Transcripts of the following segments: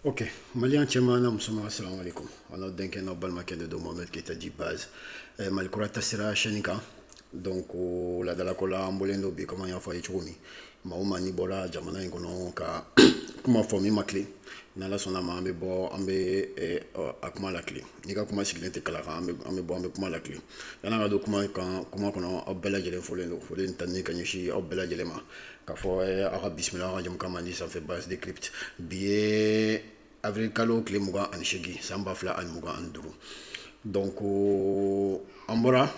Ok, Malian Chemana Musoma, assalamu alaikum. On a donc un balmaquin de Mohamed qui est dit base. Malkurata sera Shenika. Donc, la Dalakola, Ambolendo, bi comment il a fait Chumi. Mauma Nibola, Jamana, Ingono, ka, comment former ma clé. Nala son ama, ambe bo, ambe, akuma la clé. Nika kuma siglente kalaka, ambe bo, ambe kuma la clé. Yana gado kuma kono, abela jele folendo, folendo tani kanyoshi, abela jele ma. Kafo, arabe bismillah, jam kamani, ça fait base de crypte. Bien. Avril kalo kile mugan ani shegi samba fila ani mugan ani duru donc an bɔra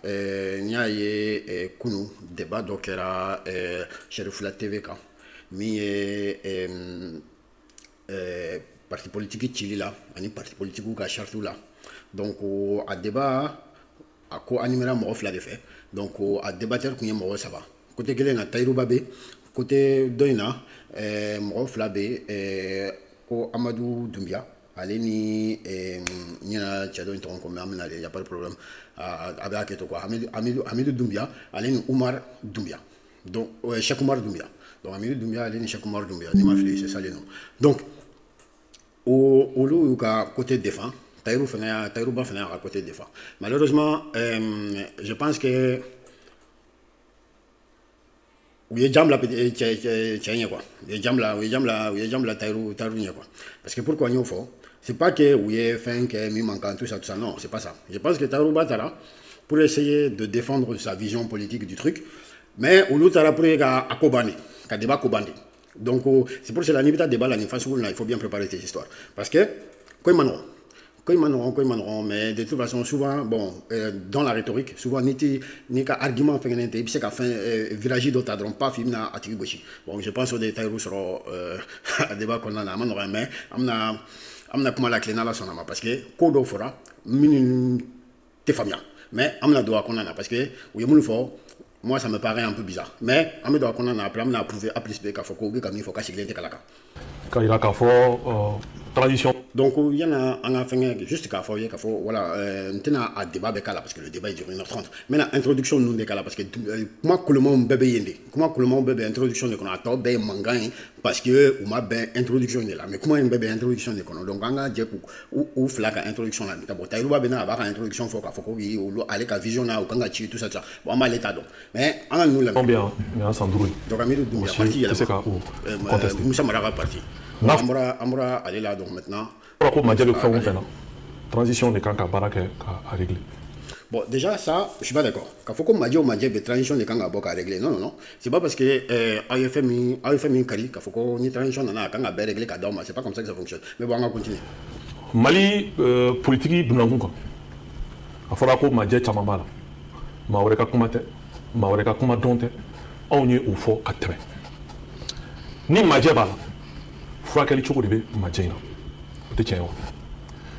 n y'a ye kunu débat dɔ kɛra Sherifula TV kan min ye parti politique cili la ani parti politique ka chartu la donc a débat a ko animera mɔgɔ fila de fɛ donc a débatteur kun ye mɔgɔ saba côté kelen na Tayiruba be côté dɔ in na mɔgɔ fila be ko Amadou Doumbia ale ni ɲina cɛ dɔ in tɔgɔ ko mais an bɛna il y a pas de problème a bɛ hakɛ to quoi Amidou Doumbia ale ni Oumar Doumbia donc Cheikh Oumar Doumbia donc Amidou Doumbia ale ni Cheikh Oumar Doumbia ni ma fili c'est ça les noms donc olu y'u ka côté défend Tayiruba fana y'a ka côté défend malheureusement je pense que ou ye jam la tchanye quoi ye jam la Tayrou quoi parce que pourquoi nous faut c'est pas que ou ye fin que mi manquant tout ça non c'est pas ça je pense que Tayrou Batara pour essayer de défendre sa vision politique du truc mais ou l'autre pour à Kobani ka débat Kobani donc c'est pour cela limite débat là il faut bien préparer ces histoires parce que quoi mais de toute façon, souvent, bon, dans la rhétorique, souvent, ni qu'à argument fait un puis c'est qu'à fin village d'autres n'ont pas fini à Tigouchi. Bon, je pense au détail sur le débat qu'on a, mais amna comment la clé dans la sonama parce que Kodo fera minimum te famille. Mais amna doit qu'on en a parce que oui, mon fort. Moi, ça me paraît un peu bizarre. Mais on doit qu'on en a approuvé à plus de qu'il faut cacher les décalacas. Quand il a qu'à faire tradition. Donc, il y en a un fait juste qu'à faire, voilà, maintenant à débat de parce que le débat est duré 1h30. Maintenant, introduction nous décala parce que comment que le monde bébé yende, comment que le monde bébé introduction de qu'on a top ben manga parce que ou ma ben introduction est là. Mais comment un bébé introduction de qu'on donc on a dit ou flaga introduction là. D'abord, taïruba ben avoir introduction faut qu'à ou aller qu'à vision là ou quand a tout ça. Bon, mal l'état donc. Mais on a nous la. Combien? Mais en Sandroui. Donc, Amidou Doumbia parti. C'est quoi? Moussa Maraga parti. Amra aller là donc maintenant. Pourquoi Madjab fait un fait là? Transition de Kanka Barak à régler. Bon, déjà, ça, je suis pas d'accord. Quand faut qu'on m'a dit au Madjab, transition de Kanka Barak à régler. Non, non, non. C'est pas parce que AFM Kari, qu'il faut qu'on y transition dans la Kanka Barak régler Kadoma. C'est pas comme ça que ça fonctionne. Mais bon, on va continuer. Mali politique Dunangunga. Il faudra qu'on Madjab Chamambala. Maoreka Kumate, Maoreka Kumadonte, on y est au fort à terre. Ni Madjabala. Faut qu'elle choque de Madjina.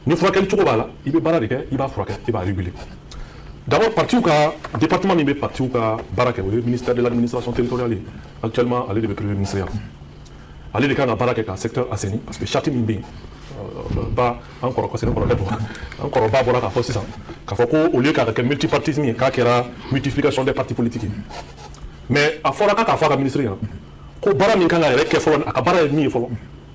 Ni furakɛli cogo b'a la i bɛ baara de kɛ i b'a furakɛ i b'a réguler d'abord parti ka département min bɛ parti ka baara kɛ o ye ministère de l'administration territoriale ye actuellement ale de bɛ premier ministère ale de kan ka baara kɛ ka secteur assaini parce que charte min bɛ yen ba an kɔrɔ kɔsɛbɛ kɔrɔkɛ don an kɔrɔba bɔra k'a fɔ sisan k'a fɔ ko au lieu k'a kɛ multipartisme ye k'a kɛra multiplication des partis politiques ye mais a fɔra k'a fɔ a ka ministre ɲɛna ko baara min kan ka yɛrɛ kɛ fɔlɔ a ka baara ye min ye fɔlɔ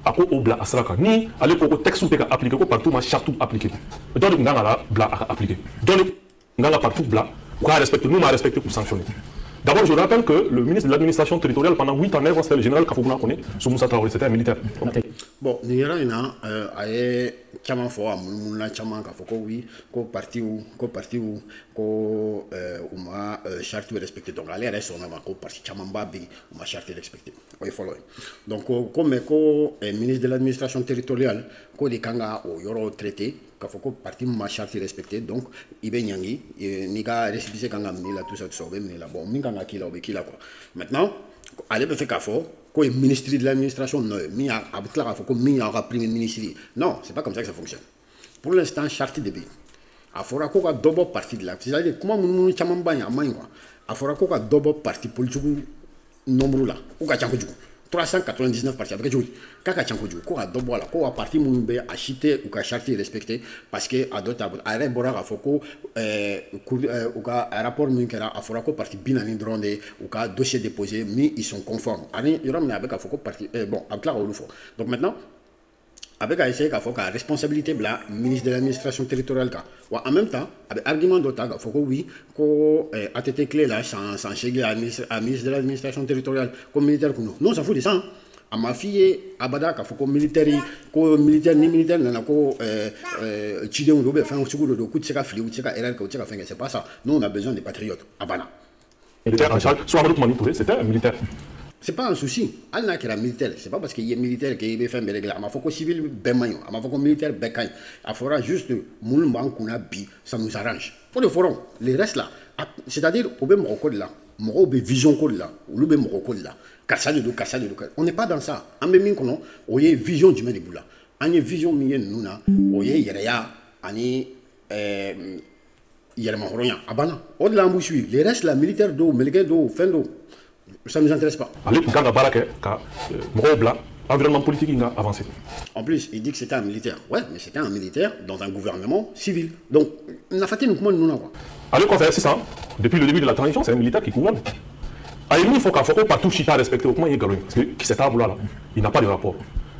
a ko o bila a sira kan ni ale ko texte bɛ ka appliquer ko partout ma charte appliquer dɔ de kun kan ka bila a ka appliquer dɔ de kun kan ka partout bila u k'a respecter n'u m'a respecter k'u sanctionner. D'abord, je rappelle que le ministre de l'administration territoriale pendant 8 ans, c'était le général Kafouna Kone, sous Moussa Traoré, c'était un militaire. Bon, il y a un chaman fo amuna chaman ka foko oui ko parti ou ko uma charte respecté donc aller reste on a ko parti chaman babi uma charte respecté oui follow donc comme ko ministre de l'administration territoriale ko de kanga o yoro traité ka foko parti ma charte respecté donc ibe nyangi ni ka récépissé kanga mi la tout ça ben la bon mi kanga kila obekila quoi maintenant allez peut faire ka fo quoi ministre de l'administration non mi a abtla ko mi aura premier ministre non c'est pas comme ça que ça fonctionne pour l'instant charte de bi a fora ko ka double parti de la c'est-à-dire comment mun chaman banya amay quoi a fora ko ka double parti politique nombre là ko ka chanko 399 partis avec Djouli. Kaka Tchankodjou, ko a double là, ko a parti mun be acheté ou ka charte respecté parce que à d'autres arrêt bora foko ou ka rapport mun kera a fora ko parti binani drone ou ka dossier déposé mais ils sont conformes. Ani yoram na avec a foko parti bon à clair au fond. Donc maintenant avec a essayé faire la responsabilité la ministre de l'administration territoriale en même temps avec argument d'autant faut que oui que ATT clé là sans cheguer à ministre de l'administration territoriale comme militaire non ça fout de ça hein. À ma fille abada faut que militaire ni militaire nana ko chide on doit faire un secours de coup de seka fli ou de seka erreur que de faire c'est pas ça nous on a besoin des patriotes abana militaire en charge soit manipulé c'était un militaire. C'est pas un souci. Elle n'a qu'à militaire. C'est pas parce qu'il est militaire qu'il est fait mes règles. Il faut que civil bémaillon. Il faut que militaire bécaille. Il faudra juste moulman qu'on a bi. Ça nous arrange. Pour le forum, les restes là. C'est-à-dire, au même code là. Au même vision code là. Au même code là. Kassa de dos. On n'est pas dans ça. En même temps, on y a vision du même boula. On y a vision mienne nous là. On y a yéréa. On y yéréma horonya. Abana. Au-delà de les restes là, militaire d'eau, militaire d'eau, fin d'eau. Ça ne nous intéresse pas. Environnement politique il a avancé. En plus, il dit que c'était un militaire. Ouais, mais c'était un militaire dans un gouvernement civil. Donc, on a fait nous comment nous quoi. Alors qu'on fait c'est ça. Depuis le début de la transition, c'est un militaire qui gouverne. Il faut qu'il partout chita respecter comment il est garoui. Parce que cet arbre-là, il n'a pas de rapport.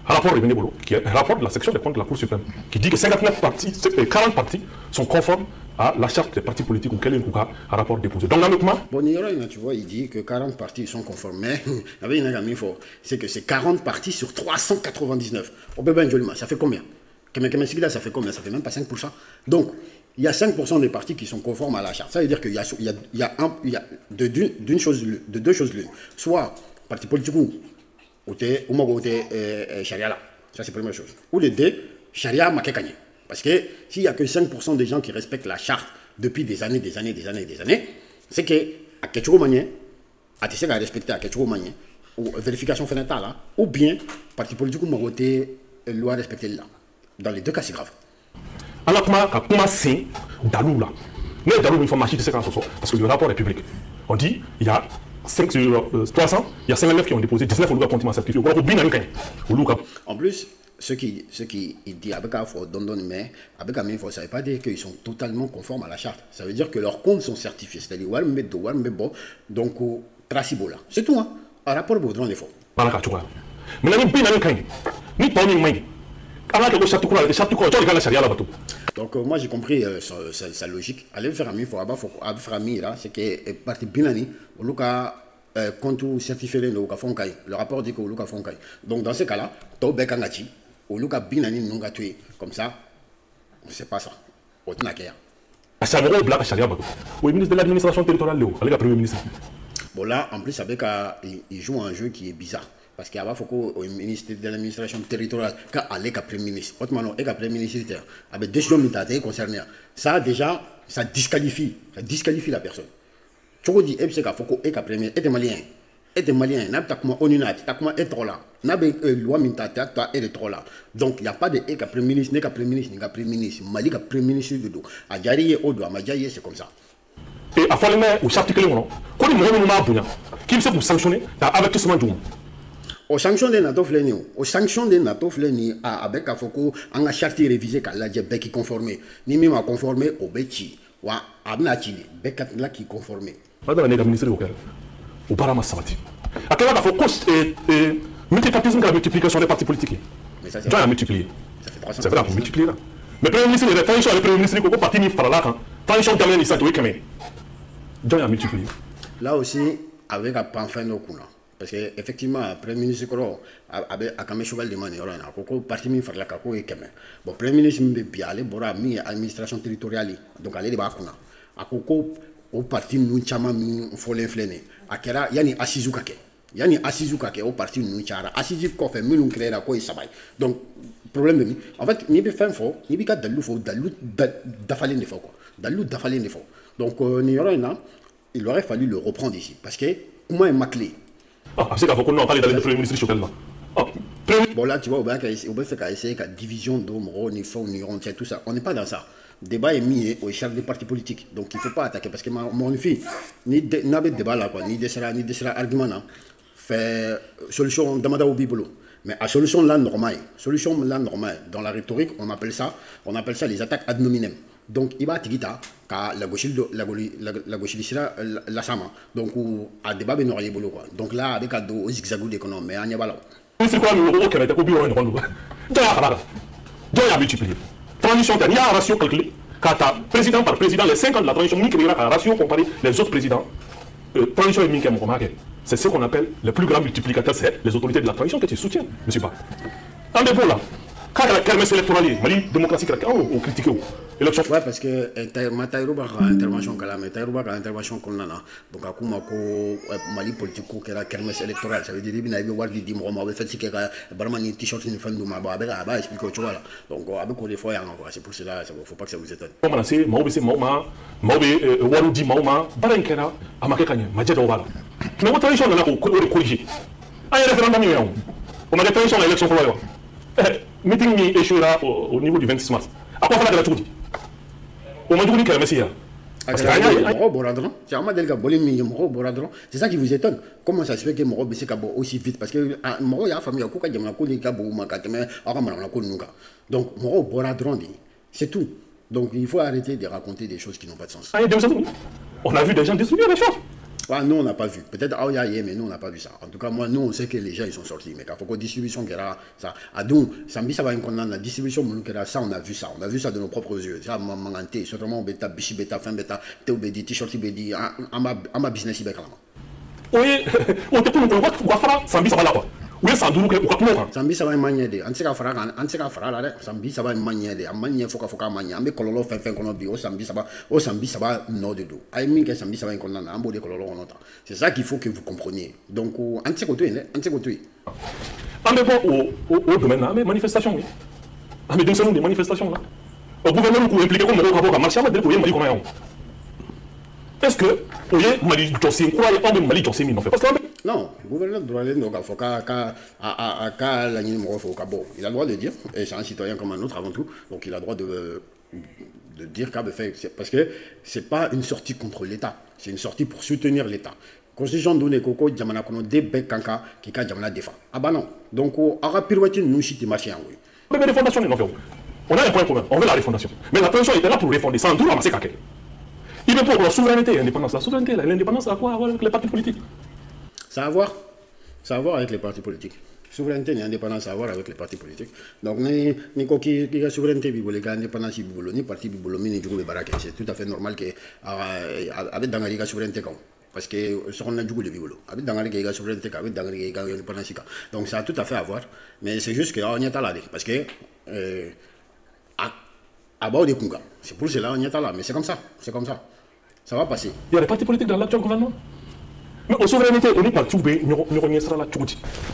Un rapport de Bénébolo, qui est un rapport de la section des comptes de la Cour suprême, qui dit que 59 partis, 40 partis sont conformes à la charte des partis politiques auxquels il y a un rapport déposé. Donc, là, bon, tu vois, il dit que 40 partis sont conformes. Mais, c'est que c'est 40 partis sur 399. Au Bébé Njolima, ça fait combien? Ça fait combien? Ça fait même pas 5%. Donc, il y a 5% des partis qui sont conformes à la charte. Ça veut dire qu'il y a de deux choses l'une. Soit, parti politique ou charia là. Ça, c'est la première chose. Ou les deux, charia m'a gagné. Parce que s'il n'y a que 5% des gens qui respectent la charte depuis des années, c'est que à quelque chose manière, à te respecter à quelque chose manière, ou vérification fénatale là, ou bien parti politique ou maroté loi respectée là. Dans les deux cas, c'est grave. Alors comment c'est Dalou là? Mais Dalou une fois machine parce que le rapport est public. On dit il y a 5 sur 300, il y a 59 qui ont déposé, 19 au Louga continue à certifier. En plus, ce qui dit avec un fort mais avec un ça ne veut pas dire qu'ils sont totalement conformes à la charte. Ça veut dire que leurs comptes sont certifiés. C'est-à-dire, donc, tracibo là. C'est tout, hein. Un rapport baudron des faux. Donc moi j'ai compris sa logique. Aller faire un mifo, c'est que parti binani, au Luka compte certifié le rapport dit que au Luka Fonkai. Donc dans ce cas-là, Tobe Kangati, au Luka binani nunga tué comme ça, c'est pas ça. Au Tnaker. Oui, ministre de l'administration territoriale, le premier ministre. Bon là, en plus avec il joue un jeu qui est bizarre. Parce qu'il y a faut ministre de l'administration territoriale, quand il est premier ministre, autrement, il est premier ministre, avec des décisions militaires concernées. Ça, déjà, ça disqualifie la personne. Tu veux dire, il faut qu'il est premier, il est malien. Il est malien, il n'a pas comment on est trop là. Il n'a pas loi militaire, il est trop là. Donc, il n'y a pas de premier ministre, ni premier ministre, ni premier ministre. Mali est premier ministre de dos. À Djariye, au doigt, Madjaye, c'est comme ça. Et à Faleme, au chapitre, quand il m'a qui sait pour sanctionner, avertissement du monde. Aux sanctions des NATO fleni avec Afoko en a charte révisée qu'à la bec qui conformé ni même à conformer au Bechi ou à Abnachi bec là qui conformé. Madame la ministre au Parama Sabati. À quel moment il multipartisme de la multiplication des partis politiques. Mais ça c'est multiplié. Ça fait pour multiplier là. Mais le premier ministre il est le premier ministre qui parti ni par là quand tension quand même il s'est trouvé quand même. John a multiplié. Là aussi avec un panfin au kuna. Parce qu'effectivement, le Premier ministre a quand même cheval de manière. Il parti mi faire la kako et quand même. Bon, le Premier ministre m'a bien allé pour l'administration territoriale. Donc, aller là-bas, à Koko, au parti nous chama mi faut l'infléner. À Kera, yani Asizuka ke. Yani Asizuka ke au parti nous chara. Asizuka ko fait mi nous créer la ko isabay. Donc, problème de mi. En fait, ni be fin fo, ni be ka dalu fo, dalu dafalen de fo quoi. Dalu dafalen de fo. Donc, il aurait fallu le reprendre ici. Parce que, comment est ma clé? C'est qu'il faut qu'on parle dans le premier ministre sur bon là tu vois, on va essayer la division d'hommes, ni fond, ni rond, tout ça. On n'est pas dans ça. Le débat est mis au chef des partis politiques. Donc il ne faut pas attaquer. Parce que mon fille, ni de débat là, ni de argument là, fait solution d'amada au bibolo. Mais à solution là normale, dans la rhétorique, on appelle ça les attaques ad nominem. Donc il va tigita ka la gauche la sama donc à débat ben quoi. Donc là avec un zigzag d'économie mais on y va là. C'est quoi le Donc il y a multiplié. Transition, il y a un ratio calculé. Président par président, les 5 ans de la transition, il y a un ratio comparé les autres présidents. Transition et Minkem, c'est ce qu'on appelle le plus grand multiplicateur, c'est les autorités de la transition que tu soutiens, monsieur Ba. En défaut là, quand la kermesse électorale, Mali démocratie, on critique l'élection. Ouais, parce que Taïrouba a intervention, mais Taïrouba a intervention qu'on a. Donc, à Koumako, Mali politique, qui est la kermesse électorale, ça veut dire qu'il y a des gens qui disent que fait ce qu'il y a un t-shirt une fin de mois, expliquer autre chose. Donc, avec des fois, c'est pour cela, il ne faut pas que ça vous étonne. Comment c'est, Maobé, Waroudi, Maoma, Barankera, Amakekanye, Madjadawala. Mais votre élection, on a corrigé. Il y a un référendum, on a des élections à l'élection. Meeting échouera au niveau du 26 mars. À quoi faire la tour? On m'a dit que c'est ça qui vous étonne. Comment ça se fait que Moro baisse aussi vite? Parce que Moro, il y a une famille donc Moro Boradron, c'est tout. Donc il faut arrêter de raconter des choses qui n'ont pas de sens. On a vu des gens distribuer les choses. Ah, nous, on n'a pas vu. Peut-être mais nous, on n'a pas vu ça. En tout cas, moi, nous, on sait que les gens, ils sont sortis. Mais quand il faut que distribution, ça. Ah, donc, Sambi, ça va être la distribution, ça, on a vu ça. On a vu ça de nos propres yeux. Ça, manganté. Surtout, bêta, bichi, bêta, fin, bêta, théobédi, t-shirt, bédi, à ma business, il oui, on te dit qu'on va faire Sambi, ça va là, quoi. Oui, ça doit être Sambi, ça va être manié. En tout cas, Sambi, ça va être manié. En manié, il faut qu'on manié. Mais quand on fait qu'on a dit, Sambi, ça va nord de dos. Aïe, que Sambi, ça va être qu'on a un beau de cololo. C'est ça qu'il faut que vous compreniez. Donc, en tout cas, en même au domaine, mais manifestation, oui. Mais donc, c'est des manifestations, là. Au gouvernement, vous impliquez comme le rapport à marché, vous voyez, comment est-ce que, vous voyez, Mali Jossé, quoi, on est Mali Jossé, non fait. Parce que non, le gouverneur doit aller donc il a le droit de dire, et c'est un citoyen comme un autre avant tout, donc il a le droit de dire qu'il a fait, parce que c'est pas une sortie contre l'État, c'est une sortie pour soutenir l'État. Constitution donne Koko, Djamana Kono, Debe Kanka, qui a Djamana défend. Ah bah non, donc on a pirouetté nous chiti marché en oui. Mais les fondations, on a un point commun, on veut la refondation. Mais la transition était là pour refonder, sans tout ramasser Kaké. Il veut pour la souveraineté et l'indépendance. La souveraineté, l'indépendance, à quoi avoir avec les partis politiques? Ça a à voir avec les partis politiques. Souveraineté et indépendance, ça a à voir avec les partis politiques. Donc, ni quoi qui a souveraineté, les indépendance, ni parti, ni du Barak. C'est tout à fait normal qu'avec dans la souveraineté, parce que ce qu'on a du coup de bibolo. Avec dans la souveraineté, avec dans la indépendance. Donc, ça a tout à fait à voir. Mais c'est juste qu'on y est là. Parce que, à bord des Kunga, c'est pour cela qu'on y est là. Mais c'est comme ça. Ça va passer. Il y a des partis politiques dans l'actuel gouvernement. Mais aux souverainetés, on est pas tout bien, nous sera là tout.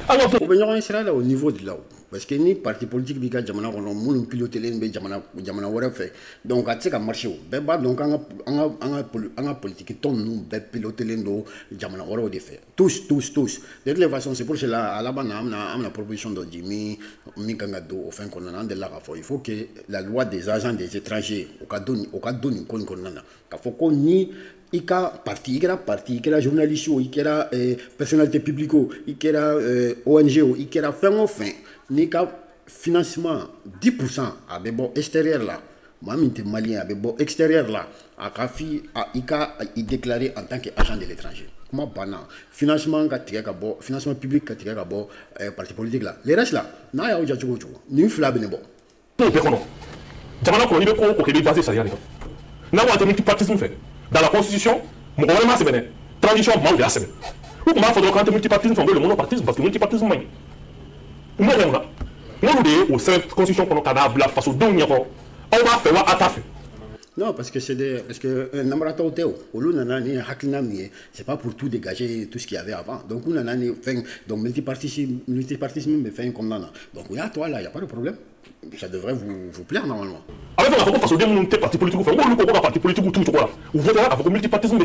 Alors, on sera là au niveau de là-haut. Parce que ni parti politique, ni jamana, on a piloté les jamana wara fait. Donc, à ce qui a marché, donc, on a politique, ton nous, piloter les jamana wara de fait. Tous. De toutes les façons, c'est pour cela, à la base, on a la proposition de Jimmy, Mikangado, au fin qu'on a de la RAFO. Il faut que la loi des agents des étrangers, au cas donné, qu'on a. Il faut qu'on y il y a parti, il y a journaliste, il y a personnalité publique, il y a ONG, il y a fin, il y a financement 10% à bon extérieur là. Moi, je suis malien, à bon extérieur là, il déclaré en tant qu'agent de l'étranger. Comment financement public, parti politique là. Les restes là, il y a déjà ni flabe ni bon. Dans la constitution, mon gouvernement c'est bien. Transition, moi je l'ai. Ou comment faudra quand multipartisme, on veut le monopartisme parce que multipartisme, moi. Moi, au sein de la constitution, on a la face au don, on va faire à ta fait. Non, parce que c'est c'est pas pour tout dégager tout ce qu'il y avait avant. Donc, on a donc multipartisme, mais fait comme ça. Donc, il y a toi là, il n'y a pas de problème. Ça devrait vous plaire normalement. Avec la façon de faire parti politique, ou parti politique ou tout, ou voter avec le multipartisme,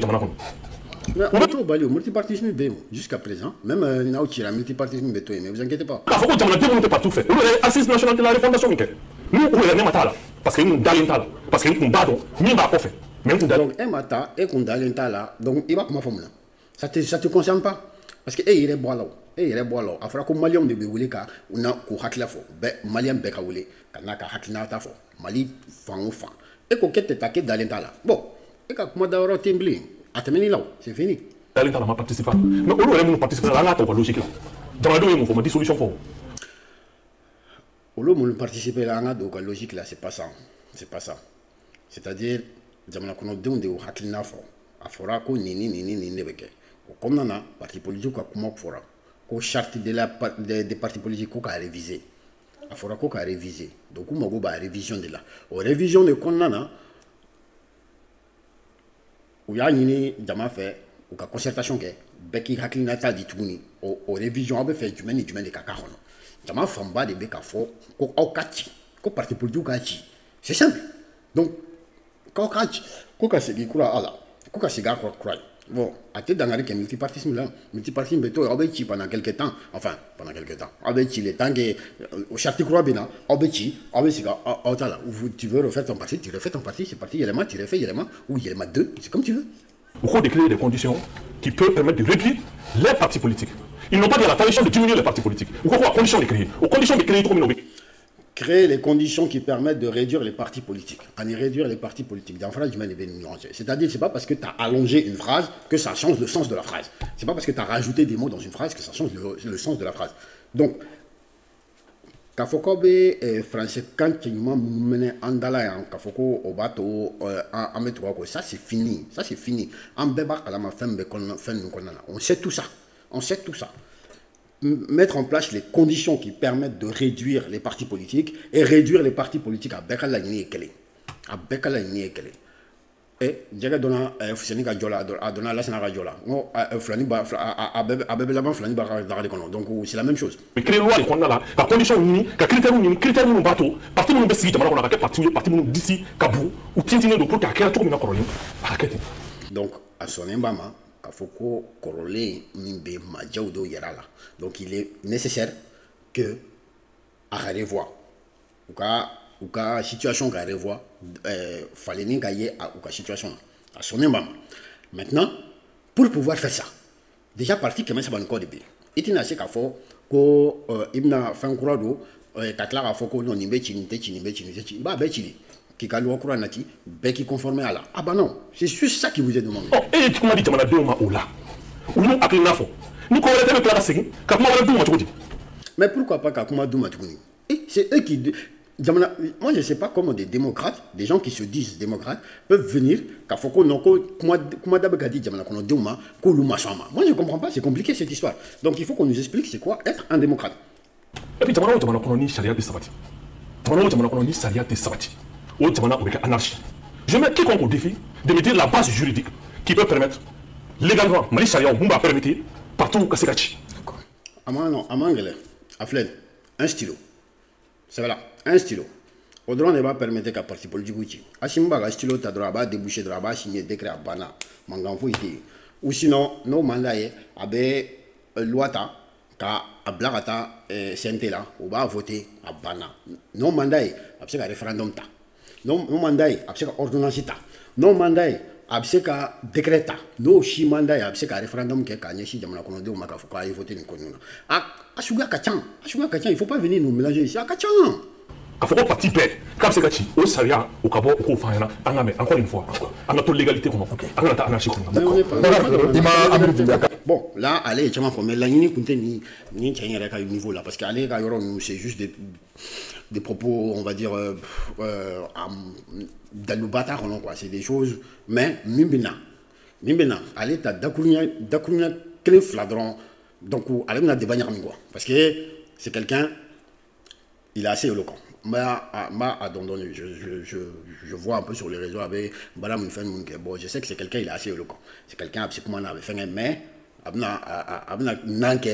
on va trouver le multipartisme jusqu'à présent. Même là il y a le multipartisme, mais vous inquiétez pas. Il faut que tu aies partout fait. Nous, l'assise nationale de la refondation, nous, on est même à parce que nous, dans parce que nous, badons, nous, on va pas faire. Donc, un matin, et qu'on a là, donc il va comment faire ça te concerne pas. Parce que, il est bois là. Il est bois là. Il faudra que les Maliens de Béoulé, on a qu'on hack la fo. Malien Bekaoulé, qu'on a qu'à hack la fo. Mali, fan. Et qu'on quitte taquet dans là. Bon, et quand moi d'avoir timblé, à terminer là, c'est fini. Dans l'État, on participe. Mais on va participer à la logique là. Dans la deuxième, il faut une solution pour. au lieu de participer à la logique là, c'est pas ça. C'est pas ça. C'est-à-dire, jamana kono denw de hakilina fɔ a fɔra ko nin de bɛ kɛ o kɔnɔna na parti politique ka kuma fɔra ko charte des partis politiques ko k'a réviser a fɔra ko k'a réviser donc u mago b'a révision de la o révision de kɔnɔna na u y'a ɲini jama fɛ u ka concertation kɛ bɛɛ k'i hakilinata di tuguni o révision aw bɛ fɛ jumɛn ni jumɛn de ka k'a kɔnɔ jama fanba de bɛ k'a fɔ ko aw ka ci ko parti politique ka ci c'est simple donc k'aw ka ci ko ka segin kura a la ko ka segin a kɔ kura ye bon a tɛ dankari kɛ multipartisme la multipartisme bɛ to yen aw bɛ ci pendant quelque temps enfin pendant quelque temps aw bɛ ci le temps que o charte kura bɛ na aw bɛ ci aw bɛ sigi aw ta la tu veux refaire ton parti tu refais ton parti c'est parti yɛlɛma tu refais yɛlɛma ou yɛlɛma deux c'est comme tu veux. Il faut déclarer des conditions qui peuvent permettre de réduire les partis politiques. Ils n'ont pas dit à la tradition de diminuer les partis politiques. Ou quoi, conditions de créer. Aux conditions de créer, créer les conditions qui permettent de réduire les partis politiques. En y réduire les partis politiques. C'est-à-dire, c'est pas parce que tu as allongé une phrase que ça change le sens de la phrase. C'est pas parce que tu as rajouté des mots dans une phrase que ça change le sens de la phrase. Donc, Kafokobe français quand tu m'as mené en dala Kafoko au bateau en métro ça c'est fini, ça c'est fini. En béba à la on sait tout ça, on sait tout ça. Mettre en place les conditions qui permettent de réduire les partis politiques et réduire les partis politiques à Bekala et Kele. À Bekala et Kele. Et Diaga donna Fussenika Jola, a donné la Sénat Jola. Non, Flaniba, à Bebelaman Flaniba Daradikono. Donc c'est la même chose. Mais créer loi et qu'on a là, la condition unie, la critère nous bateau, parti nous bécis, on a parti nous d'ici, Kabou, ou Tintine de pour qu'à quel tour nous a donc à son embama, Kafoko Korole Mimbe Madjaudo Yerala. Donc il est nécessaire que à revoir. Ou ka situation ka revoir fallait ni gagner ou ka situation à son embama. Maintenant pour pouvoir faire ça déjà parti que ça va encore de bien il n'a pas fait ko ibna fankurado takla fa ko non nimbe chini ba be chini qui ka lo kura nati be qui conformer à la ah bah non c'est juste ça qui vous est demandé. Oh et tu m'as dit jamana do ma ola ou nous akina fo ni ko wala tebe kala segi ka kuma wala do ma chodi mais pourquoi pas ka kuma do ma chodi c'est eux qui moi je ne sais pas comment des démocrates, des gens qui se disent démocrates, peuvent venir, moi je ne comprends pas, c'est compliqué cette histoire. Donc il faut qu'on nous explique c'est quoi être un démocrate. Et puis tu anarchie. Je mets quiconque au défi de me dire la base juridique qui peut permettre légalement, Mali Sharia ou Bumba permettre partout où c'est caché. Un stylo. C'est voilà, un stylo. Au droit, on ne va permettre qu'à parti politique. Asimba, un stylo, tu as débouché, tu as signé décret à Bana, Manganfou, ou sinon, nos mandats, abe loi, ka ablagata CNT là, on va voter à Bana. Nos mandats, après un référendum, nos mandats, après un ordonnance, nos mandats, après un décret, nos chi mandats, après un référendum qui est gagné, si jamais on a dit on va voter une commune. Asuga Kachan, il ne faut pas venir nous mélanger ici. Kachan. Il faut participer. Comme c'est Kachi, au Saria, au Cabo, au Fayana, encore une fois, on a toute légalité. Bon, là, allez, tu m'as promis, la ligne contient ni à niveau là, parce qu'aller à Yoron, c'est juste des propos, on va dire, dans le bâtard, quoi. C'est des choses, mais Mimbina, allez, t'as Dakunia, quel fladron. Donc, allez, on a des bannières parce que c'est quelqu'un, il est assez éloquent. Je vois un peu sur les réseaux avec Balam bon, je sais que c'est quelqu'un, il est assez éloquent. C'est quelqu'un, c'est comment on avait fait, mais il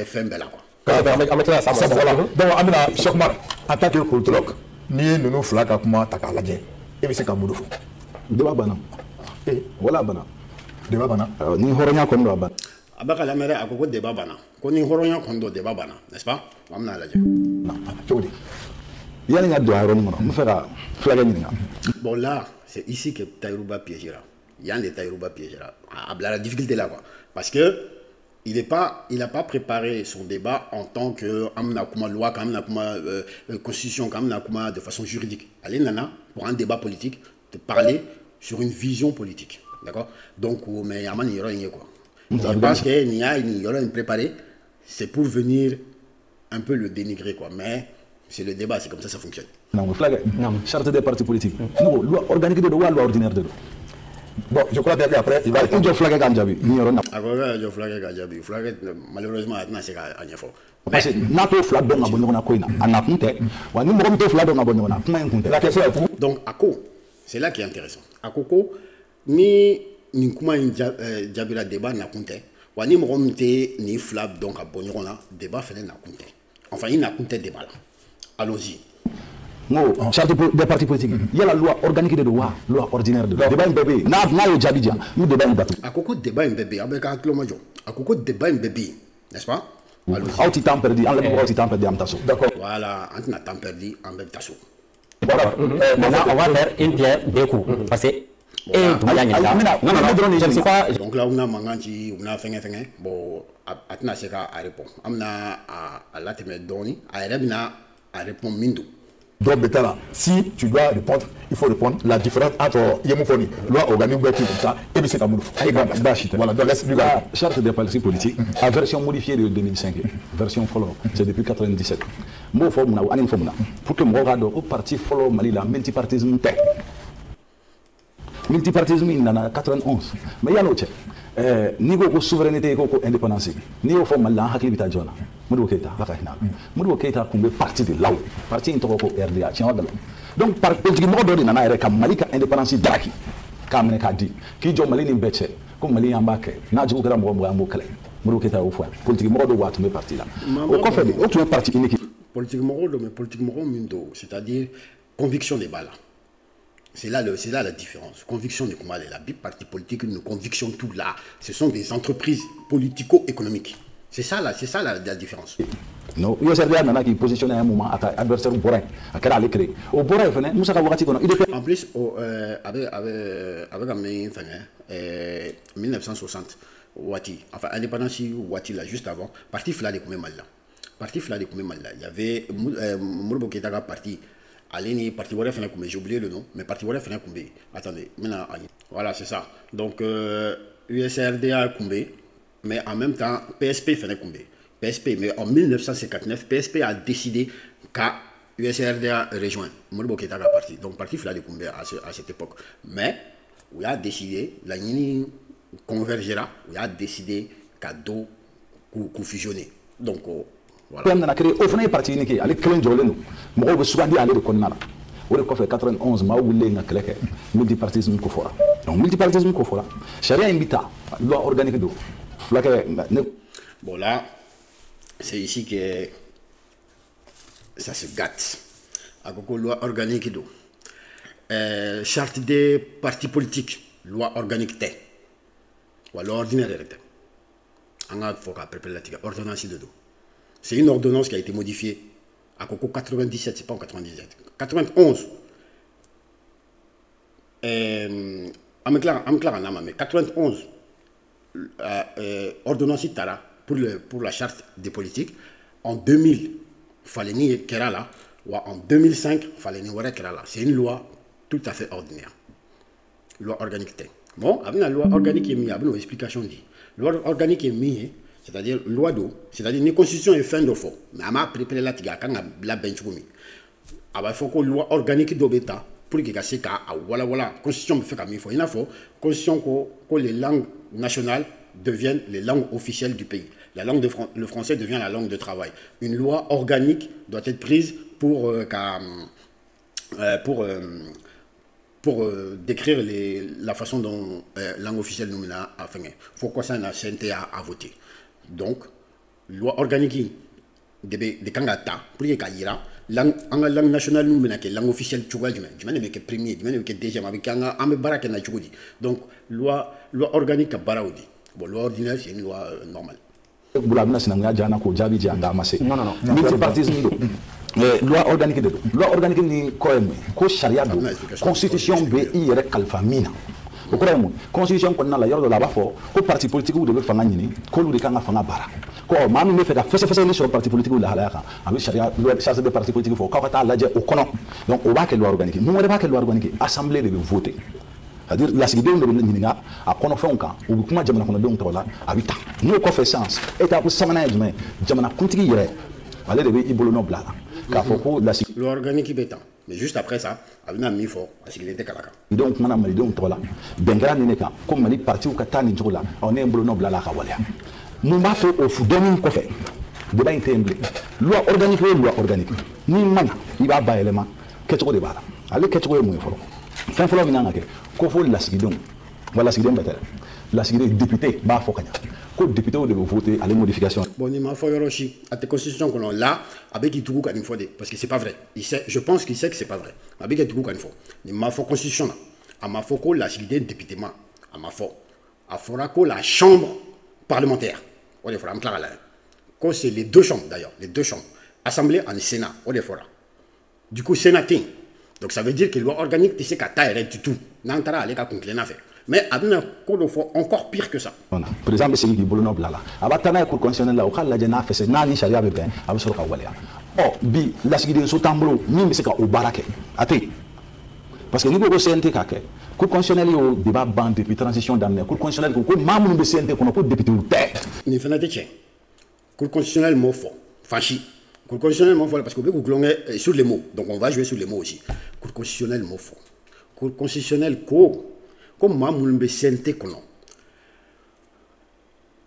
fait belle quoi. Donc, Amina, Chokmar, en tant que politologue, ni nous flaga comment t'as la et puis c'est comme Moudou. Débat banal. Et voilà, banal. Débat banal. Ni Horonia comme là. Abaka la mère a beaucoup de débat bana. Koni Horonia kondo débat bana, n'est-ce pas? Amna la non, tu dis. Il y a un droit à Rome, on fera flaguer. Bon là, c'est ici que Taïrouba piégera. Il y a des Taïrouba piégera. La difficulté là quoi. Parce que il n'a pas préparé son débat en tant que loi, constitution, de façon juridique. Allez nana pour un débat politique, de parler sur une vision politique, d'accord? Donc mais Yaman il y aura rien quoi. Je pense qu'il y aura une préparé, c'est pour venir un peu le dénigrer quoi. Mais C'est le débat, c'est comme ça fonctionne. Non, flag, charte des partis politiques. Non, loi organique de loi ordinaire de loi. Bon, je crois bien qu'après, il va être un flag Ganjabi. Malheureusement, c'est un effort. Parce que NATO flag dans la bonne coin, en a compté. Ou nous avons flag dans la bonne coin. la question est pour. Donc, ACO, c'est là qui est intéressant. ACO, ni comment Djabira débat n'a compté. Ou ni monté ni flag donc à bonne débat fait n'a compté. Enfin, il n'a compté débat là. Allons-y. Non, charte des partis politiques. Il y a la loi organique de loi ordinaire de loi. Débat un bébé. N'a eu Djabidja. Nous débat un bateau. ACO débat un bébé avec un clomajo. ACO débat un bébé, n'est-ce pas? Auti temps perdu, enlève auti temps perdu en tasso. D'accord. Voilà, on a temps perdu en même tasso. Voilà. Maintenant, on va faire une pierre deux coups. Parce que. Donc là, on a manganti, on a fait. Bon, atna seka à répondre. On a à la tête doni, à répondre à répondre mindo. Donc, Betala, si tu dois répondre, il faut répondre la différence entre Yemufoni, loi organique, comme ça, et c'est comme voilà, donc laisse la charte des partis politiques, la version modifiée de 2005, version follow, c'est depuis 97. Moi, pour que moi, au parti follow Mali, la multipartisme, multipartisme, il y en a 91. Mais il y a l'autre. Niveau de souveraineté et indépendance, niveau de Mali, il y a un Modibo Keïta, Modibo Keïta comme parti de là, parti de RDA. Donc, par politiquement, il y a Mali qui a indépendance d'Aki, comme on a dit, qui est Mali Nimbeche, comme Mali Ambake, Nadjou Gramo Mokale, Modibo Keïta au foin, politiquement, il y a un parti là. Au fait, autre parti unique. Politiquement, c'est-à-dire conviction des balles. C'est là la différence. Conviction de comment la parti politique, une conviction tout là. Ce sont des entreprises politico-économiques. C'est ça la différence. Non, il y a des qui positionnent un moment à l'adversaire au Borin, à quel aller créer. Au Borin, nous savons en plus, avec 1960, Ouati, enfin indépendance Ouati là, juste avant, parti Fla de Koumémal là. Parti Fla de Koumémal là. Il y avait Modibo Keïta parti. Aleni parti Waré Fena Koumé, j'ai oublié le nom, mais parti Waré Fena Koumé. Attendez, maintenant, voilà, c'est ça. Donc, USRDA Koumé, mais en même temps, PSP Fena Koumé. PSP, mais en 1959, PSP a décidé qu'à USRDA rejoint Modibo Keïta parti. Donc, parti Fela de Koumé à cette époque. Mais, on a décidé, la Nini convergera, on a décidé qu'à deux fusionner. Donc, voilà. On a créé au parti unique, avec Clé Joleno, moi je suis allé de Konara. On a fait 91, ma ou l'en a multipartisme Kofora. Donc multipartisme Kofora. Charia invita, loi organique d'eau. Bon là, c'est ici que ça se gâte. À quoi loi organique d'eau. Charte des partis politiques, loi organique T. Ou loi ordinaire T. On a fait la ordonnance de dos. C'est une ordonnance qui a été modifiée à Coco 97, c'est pas en 97. 91. Mais 91. Ordonnance Tara pour la charte des politiques. En 2000, il fallait ni Kerala. Ou en 2005, il fallait ni Kerala. C'est une loi tout à fait ordinaire. Loi organique. Bon, avec la loi organique qui est mise, avec nos explications dit. Loi organique est mise. C'est-à-dire loi d'eau, c'est-à-dire une constitution est fin de faux. Mais on a préparé la tiga quand la bench gomi. Il faut que la loi organique d'Obeta pour que c'est qu'à voilà constitution me fait comme il faut. Il faut constitution que les langues nationales deviennent les langues officielles du pays. La langue le français devient la langue de travail. Une loi organique doit être prise pour décrire la façon dont langue officielle nous a fait. Il faut que ça n'a CNT à voter. Donc, loi organique de Kangata, pour que la langue nationale nous mène langue officielle tu vois, je mène que premier, je mène que deuxième, avec un baraka na chugodi. Donc, loi organique à Baraoudi. Bon, loi ordinaire, c'est une loi normale. Non. Multipartisme. Loi organique de loi organique ni ko charia do constitution be yere kalfamina o ko remo constitution ko na la yoro la ba fo ko parti politique ou de fanga nyini ko lu de kanga fanga bara ko ma mi me fe da fese ni sur parti politique ou la halaka avec charia loi charge de parti politique fo ka ta la je o kono donc o ba ke loi organique nous on ba ke loi organique assemblée de voter c'est-à-dire la sécurité de l'Union a kono fonka ou kuma jamana kono donc tola abita nous ko fait sens et ta pour samana jumé jamana kuntigi yere ale de be ibolo no blala k'a fɔ ko loi organique bɛ tan mais juste après ça a bɛna min fɔ a sigilen tɛ kala kan. donc kumana malidenw tɔgɔ la bɛn kɛra nin de kan ko mali partiw ka taa nin cogo la ne ye n bolonɔ bila la ka waleya mun b'a to o dɔnni kɔfɛ débat in tɛ yen bilen loi organique o loi organique n'i ma ɲa i b'a bayɛlɛma kɛcogo de b'a la ale kɛcogo ye mun ye fɔlɔ fɛn fɔlɔ min kan ka kɛ ko fo lasigidenw wa lasigiden bɛɛ tɛ dɛ lasigiden député b'a fɔ ka ɲa ko député de bɛ voter ale modification. Bon ni ma fɔ yɔrɔ si a tɛ constitution kɔnɔ là a bɛ k'i tugu ka nin fɔ de parce que c'est pas vrai il sait je pense qu'il sait que c'est pas vrai a bɛ k'i tugu ka nin fɔ ni ma fɔ constitution na a ma fɔ ko lasigiden député ma a ma fɔ a fɔra ko la chambre parlementaire o de fɔra an tila ka lajɛ ko c'est les deux chambres d'ailleurs les deux chambres assemblée ani sénat o de fɔra du coup sénat tɛ yen donc ça veut dire que loi organique tɛ se ka taa yɛrɛ du tout n'an taara ale ka kun tilenna fɛ. Mais a bɛna ko dɔ fɔ encore pire que ça. président bɛ segin k'i bolonɔ bila la a b'a taa n'a ye cour constitutionnelle la o k'a lajɛ n'a fɛsɛ n'a ni sariya bɛ bɛn a bɛ sɔrɔ ka waleya bi lasigidenso t'an bolo min bɛ se ka o baara kɛ a tɛ yen parce que n'i ko ko CNT k'a kɛ cour constitutionnelle y'o débat ban depuis transition daminɛ cour constitutionnelle ko maa minnu bɛ CNT kɔnɔ ko député tɛ. nin fana tɛ tiɲɛ cour constitutionnelle m'o fɔ fansi cour constitutionnelle m'o fɔ parce que u bɛ k'u tulonkɛ sur les mots donc on va jouer sur les mots aussi cour constitutionnelle m'o fɔ cour constitutionnelle ko. Comme maa minnu bɛ CNT kɔnɔ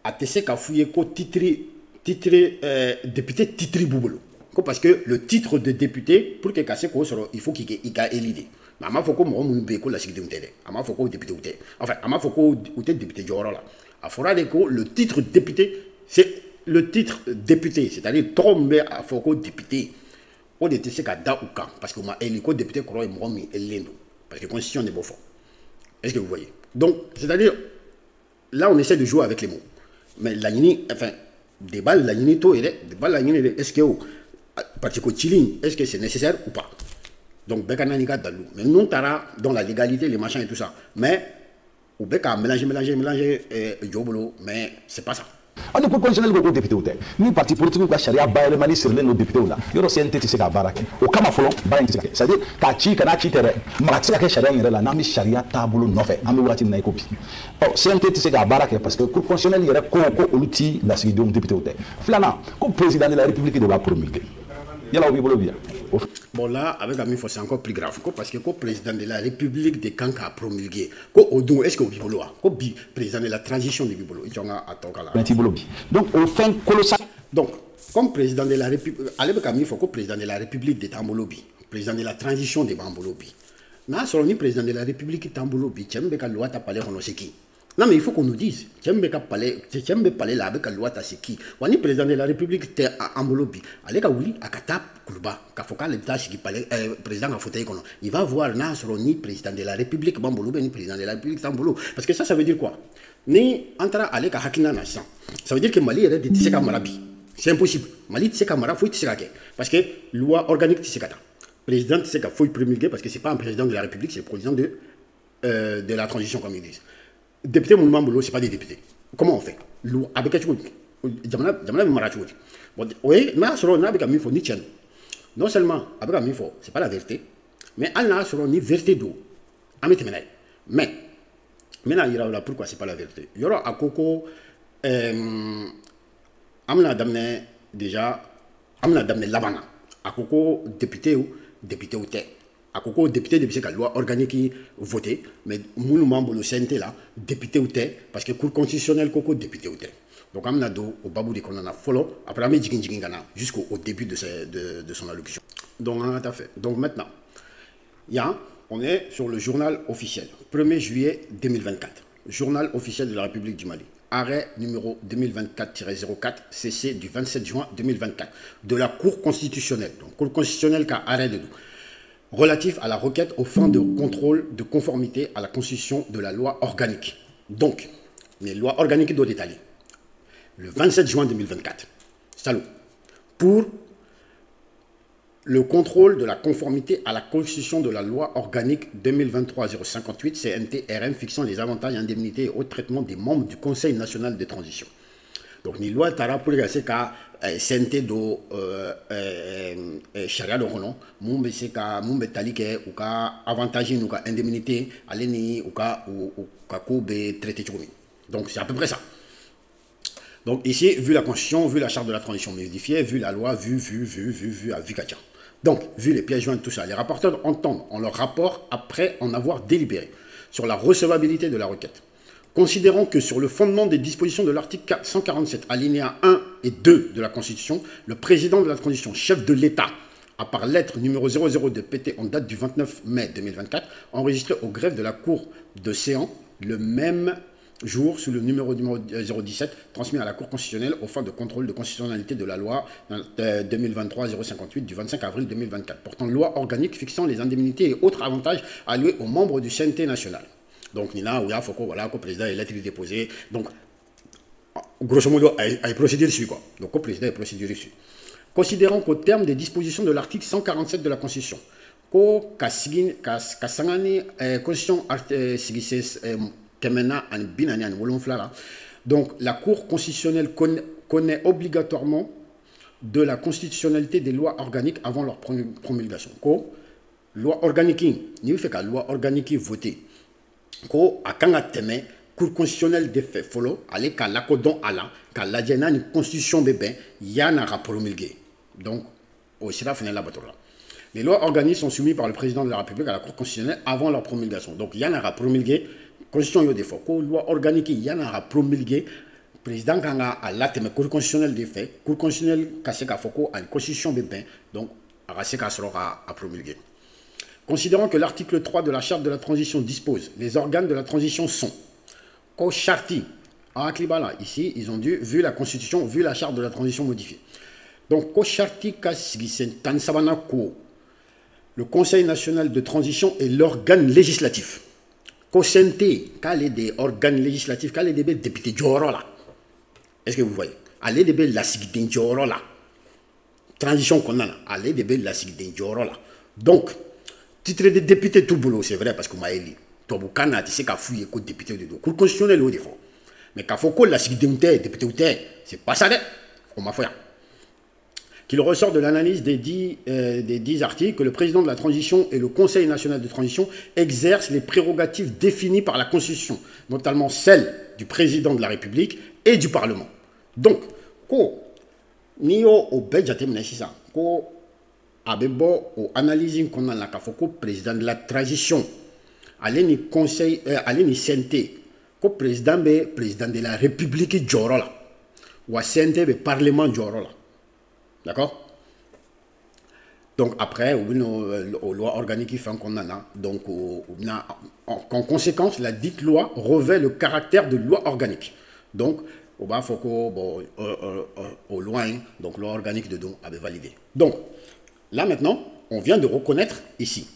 a tɛ se k'a f'u ye ko député titre b'u bolo ko parce que le titre de député pour que ka se k'o sɔrɔ il faut qu'il ka élu de mais a m'a fɔ ko mɔgɔ minnu bɛ yen ko lasigidenw tɛ dɛ a m'a fɔ ko député tɛ enfin a m'a fɔ ko u tɛ député jɔyɔrɔ la a fɔra de ko le titre député c'est le titre député c'est-à-dire tɔgɔ min bɛ a fɔ ko député o de tɛ se ka da u kan parce que u ma élu ko député kɔrɔ ye mɔgɔ min élilen don parce que constitution de b'o fɔ. Est-ce que vous voyez? Donc, c'est-à-dire, là, on essaie de jouer avec les mots. Mais la yini, enfin, débat la yini to débat la yini est-ce que parti chilling, est-ce que c'est nécessaire ou pas? Donc, bekananika dalou. Mais nous tara dans la légalité, les machins et tout ça. Mais ou beka mélanger jobolo, mais c'est pas ça. On ne peut pas constitutionnel ko député tɛ ni parti politique ka sariya bayɛlɛmali sirilen don député la yɔrɔ CNT tɛ se ka baara kɛ o kama fɔlɔ baara in tɛ se ka kɛ c'est à dire k'a ci kana ci tɛ dɛ mara tɛ se ka kɛ sariya in yɛrɛ la n'an bɛ sariya taabolo nɔfɛ an bɛ wagati min na i ko bi CNT tɛ se ka baara kɛ parce que cour constitutionnelle yɛrɛ ko olu ti lasigidenw député tɛ filanan ko président de la république de b'a promulguer yala o b'i bolo bi yan. Bon là, avec Ami, c'est encore plus grave. Parce que le président de la République de Kanka a promulgué. Est-ce que vous avez le président de la transition de Bibolo? Donc, au fin colossal. Donc, comme président de la République, avec Ami, il faut que le président de la République de Tambolobi, président de la transition de Bambolobi. N'a seulement président de la République de Tambolobi, tu as loi à parler en qui. Non, mais il faut qu'on nous dise. Tu aimes parler là avec la loi c'est qui? On est président de la République de Ambolobi. Allez, Kaouli, à Katap, Kouba, Kafoka, l'État, qui parlait, président à fauteuil. Il va voir Nasro, ni président de la République Bambolobi, ni président de la République Tambolo. Parce que ça veut dire quoi? Ni entra à l'État Hakina Nassan. Ça veut dire que Mali est de Tisseka Marabi. C'est impossible. Mali Tisseka Mara, faut Tisseka. Parce que loi organique Tisseka. Président Tisseka, faut promulguer parce que c'est pas un président de la République, c'est le président de la transition, comme ils disent. Député Moulman Bolo, ce n'est pas des députés. Comment on fait? Avec quelque chose. Oui, mais avec un mifo, ni tien. Non seulement avec un mifo, ce n'est pas la vérité, mais elle n'a ni vérité d'eau. Mais, maintenant, il y aura pourquoi ce n'est pas la vérité. Il y aura à Coco, Amna Damne, déjà, Amna Damne Labana. À Coco, député ou t'es. À Coco, député de la loi organique qui voté, mais nous membres de CNT là, député ou t'es, parce que Cour constitutionnelle, Coco, député ou t'es. Donc, on a au babou de qu'on a follow, après, on a jusqu'au début de son allocution. Donc, on a fait. Donc, maintenant, on est sur le journal officiel, 1er juillet 2024, journal officiel de la République du Mali. Arrêt numéro 2024-04, CC du 27 juin 2024, de la Cour constitutionnelle. Donc, Cour constitutionnelle qui a arrêt de nous. Relatif à la requête aux fins de contrôle de conformité à la constitution de la loi organique. Donc, les lois organiques doivent être allées. Le 27 juin 2024, salut, pour le contrôle de la conformité à la constitution de la loi organique 2023-058 CNT-RM fixant les avantages, indemnités et autres traitements des membres du Conseil national de transition. Donc, ni loi tara pour les cas CNT do charia do kono mumbe seka mumbe talike ou ka avantage ou ka indemnité aleni ou ka ko be traité choumi. Donc, c'est à peu près ça. Donc ici, vu la Constitution, vu la charte de la transition modifiée, vu la loi, vu à Vikatia. Donc, vu les pièces jointes, tout ça, les rapporteurs entendent en leur rapport, après en avoir délibéré, sur la recevabilité de la requête. Considérant que sur le fondement des dispositions de l'article 147, alinéa 1 et 2 de la Constitution, le président de la transition, chef de l'État, a par lettre numéro 002 PT en date du 29 mai 2024, enregistré au greffe de la Cour de Séan le même jour sous le numéro 017 transmis à la Cour constitutionnelle aux fins de contrôle de constitutionnalité de la loi 2023-058 du 25 avril 2024 portant loi organique fixant les indemnités et autres avantages alloués aux membres du CNT national. Donc Nina, Ouya, Foko, voilà, le président est lettre déposée. Donc, grosso modo, il y a une procédure dessus, quoi. Donc, le président a une procédure dessus. Considérant qu'au terme des dispositions de l'article 147 de la Constitution, donc la Cour constitutionnelle connaît obligatoirement de la constitutionnalité des lois organiques avant leur promulgation. Loi organique, il fait que la loi organique votée, à quand teme Cour constitutionnelle de fait follow, allez qu'à l'accord à la, qu'à la une constitution bébé, yana a promulgué. Donc, au Sira final la bataille. Les lois organiques sont soumises par le président de la République à la Cour constitutionnelle avant leur promulgation. Donc, yana a promulgué, constitution yo de fait, loi organique yana a promulgué, président kanga à la teme Cour constitutionnelle de fait, Cour constitutionnelle kaseka foko à une constitution bébé, donc à seka sera à promulguer. Considérant que l'article 3 de la charte de la transition dispose, les organes de la transition sont Charti, à Aklibala, ici, ils ont dû, vu la constitution, vu la charte de la transition modifiée. Donc, Charti, le Conseil national de transition est l'organe législatif. Kosente, quand il des organes législatifs, quand il des députés Djorola. Est-ce que vous voyez? Allez des la sigidin Djorola. Transition qu'on a, allez des la sigidin Djorola. Donc, titre de député tout boulot, c'est vrai, parce que m'a élu. Tobukana, tu sais qu'à fouiller le député de Cour constitutionnelle au défaut. Mais qu'à faut que la sigidin député ou c'est pas ça, on m'a fait. Qu'il ressort de l'analyse des 10 articles que le président de la transition et le Conseil national de transition exercent les prérogatives définies par la Constitution, notamment celles du président de la République et du Parlement. Donc, ko niyo au Belgiatem Nessisa, ko abebo au analysing qu'on a la kafoko président de la transition, allez ni conseil, allez ni CNT, ko président de la République Djorola, ou CNT be Parlement Djorola. D'accord? Donc après, aux lois organiques qui font qu'on en a, donc en conséquence, la dite loi revêt le caractère de loi organique. Donc, au bas, il faut au loin, donc loi organique de don avait validé. Donc, là maintenant, on vient de reconnaître ici,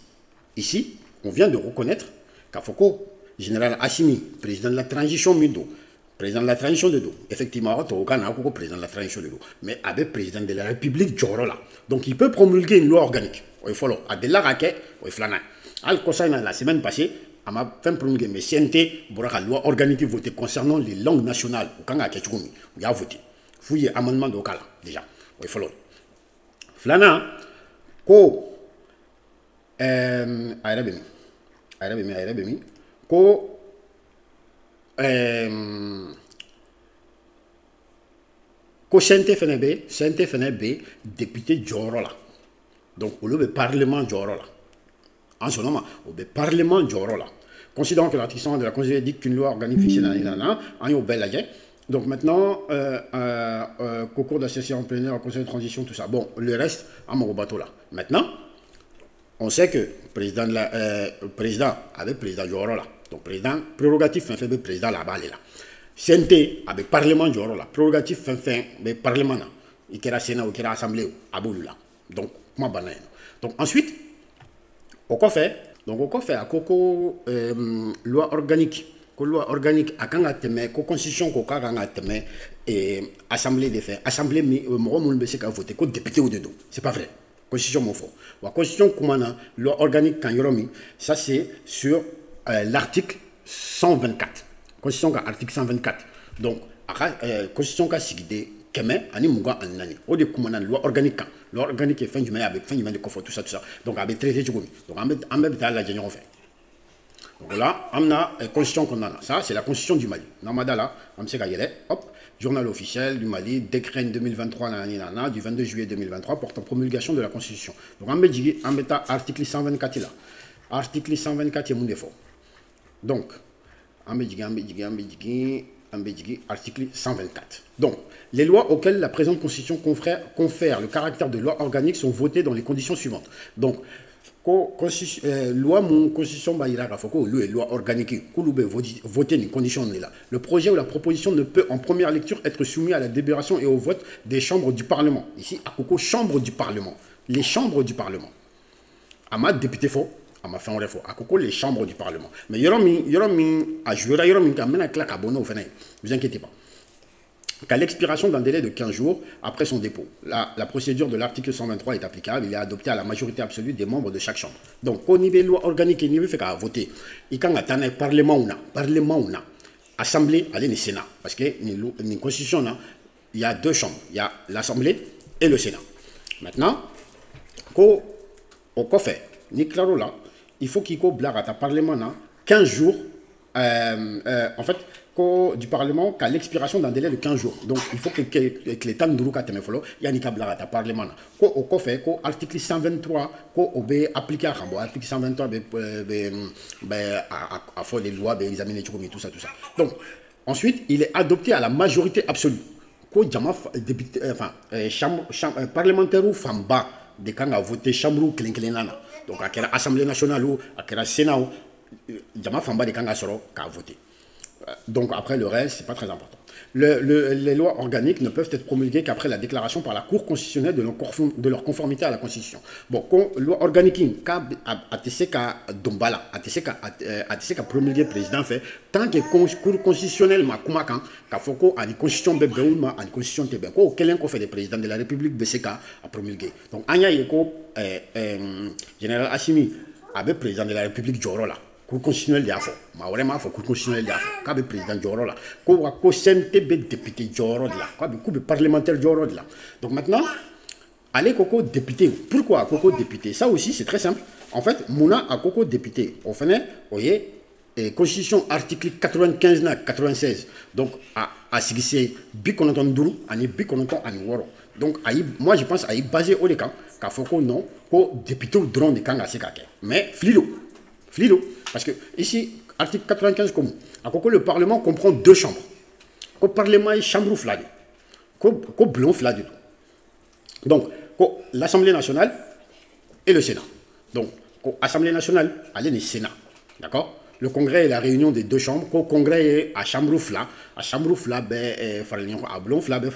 on vient de reconnaître qu'Afoko, général Assimi, président de la transition Mido, président de la transition de dos. Effectivement, il y a un président de la transition de dos. Mais avec le président de la République, Djorola. Donc, il peut promulguer une loi organique. Il faut le faire. Il faut le faire. La semaine passée, il m'a fait promulguer. Mais CNT, il y a une loi organique votée concernant les langues nationales. Il y a voté. Il y a un amendement de Okala, déjà. Il faut le faire. Flana, ko, Ayrabemi, ko, ko CNT FNB député Djorola. Donc, au lieu de Parlement Djorola. En ce moment, au Parlement Djorola. Considérant que l'article 100 de la Constitution dit qu'une loi organique fixée dans les donc maintenant, concours d'association plénière, conseil de transition, tout ça. Bon, le reste, à mon bateau là. Maintenant, on sait que le président avec le président Djorola. Donc, président, prérogatif, fin, président là-bas, là. CNT, avec Parlement Djorola. Prérogatif, fin, Parlement là. Il y a Sénat ou il y a Assemblée, à Bouloula. Donc, comment banane. Donc, ensuite, au fait, à Coco, loi organique. Loi organique à Kangateme, constitution Kangateme, et assemblée des faits. Assemblée, mais moi, je voté comme député ou de dos. C'est pas vrai. Constitution, mon faux. La constitution, loi organique, quand Yoromi, ça c'est sur l'article 124. Constitution, article 124. Donc, constitution, sigidé, Keme, Ani Muga, Anani. Au début, loi organique. Loi organique est fin du mai avec fin du mai de confort, tout ça. Donc, avec traité du goût. Donc, en même temps, la génération fait. Voilà, on a la constitution qu'on a là. Ça, c'est la constitution du Mali. Namada là, on sait qu'il y a, hop, journal officiel du Mali, décret 2023 du 22 juillet 2023 portant promulgation de la constitution. Donc, on met article 124 là. Article 124, il y a mon défaut. Donc, on met article 124. Donc, les lois auxquelles la présente constitution confère le caractère de loi organique sont votées dans les conditions suivantes. Donc, loi mon constitution loi organique voter les conditions là. Le projet ou la proposition ne peut en première lecture être soumis à la délibération et au vote des chambres du Parlement. Ici, à Coco, chambre du Parlement. Les chambres du Parlement. À ma député faux, à ma fin on faux. À Coco, les chambres du Parlement. Mais il y aura à jouer, il y aura un claque à bonneau, ne vous inquiétez pas. Qu'à l'expiration d'un délai de 15 jours après son dépôt. La procédure de l'article 123 est applicable, il est adopté à la majorité absolue des membres de chaque chambre. Donc, au niveau de loi organique, il n'y a voter. Il y a un parlement, assemblée, allez, le Sénat. Parce que une constitution, il y a deux chambres. Il y a l'Assemblée et le Sénat. Maintenant, au fait, il faut qu'il y ait un parlement 15 jours. En fait, du Parlement qu'à l'expiration d'un délai de 15 jours. Donc, il faut que l'État nous il y a un Parlement. Au fait, l'article 123, appliqué à l'article 123, à faire les lois, examiner tout ça. Donc, ensuite, il est adopté à la majorité absolue. Parlementaire ou Famba, des cas à voter chambre ou Klinklinana. Donc, à l'Assemblée nationale ou à la Sénat, Jama Famba des cas à voter. Donc après le reste, c'est pas très important. Les lois organiques ne peuvent être promulguées qu'après la déclaration par la Cour constitutionnelle de leur conformité à la Constitution. Bon, quand loi organique a promulgué le président fait, tant que la Cour constitutionnelle m'a convaincu qu'à Foko a une constitution bébeouma, une constitution tébéko, quel fait le président de la République BCK a promulgué. Donc Anya Yeko, général Assimi, avait président de la République Jorola. Cour constitutionnelle de Afo. Ma vraiment faut cour constitutionnelle de Afo. Quand le président Joro là, quand CNTB député Joro là, quand le parlementaire Joro là. Donc maintenant, allez Coco député. Pourquoi Coco député? Ça aussi c'est très simple. En fait, Mouna a Coco député. Au final, vous voyez, constitution article 95 na 96. Donc à Sigissé, Bikononton Dourou, Ani Bikononton Ani Woro. Donc moi je pense à y baser au camp, qu'à Foko non, qu'au député drone de Kanga Sekake. Mais Flilo. Parce que ici, article 95 comme à quoi le Parlement comprend deux chambres. Le Parlement est chambre flag, le blond flag. Donc, l'Assemblée nationale et le Sénat. Donc, l'Assemblée nationale, elle est le Sénat. D'accord? Le Congrès est la réunion des deux chambres. Le Congrès est à chambre flag. À chambre flag, à blond flag,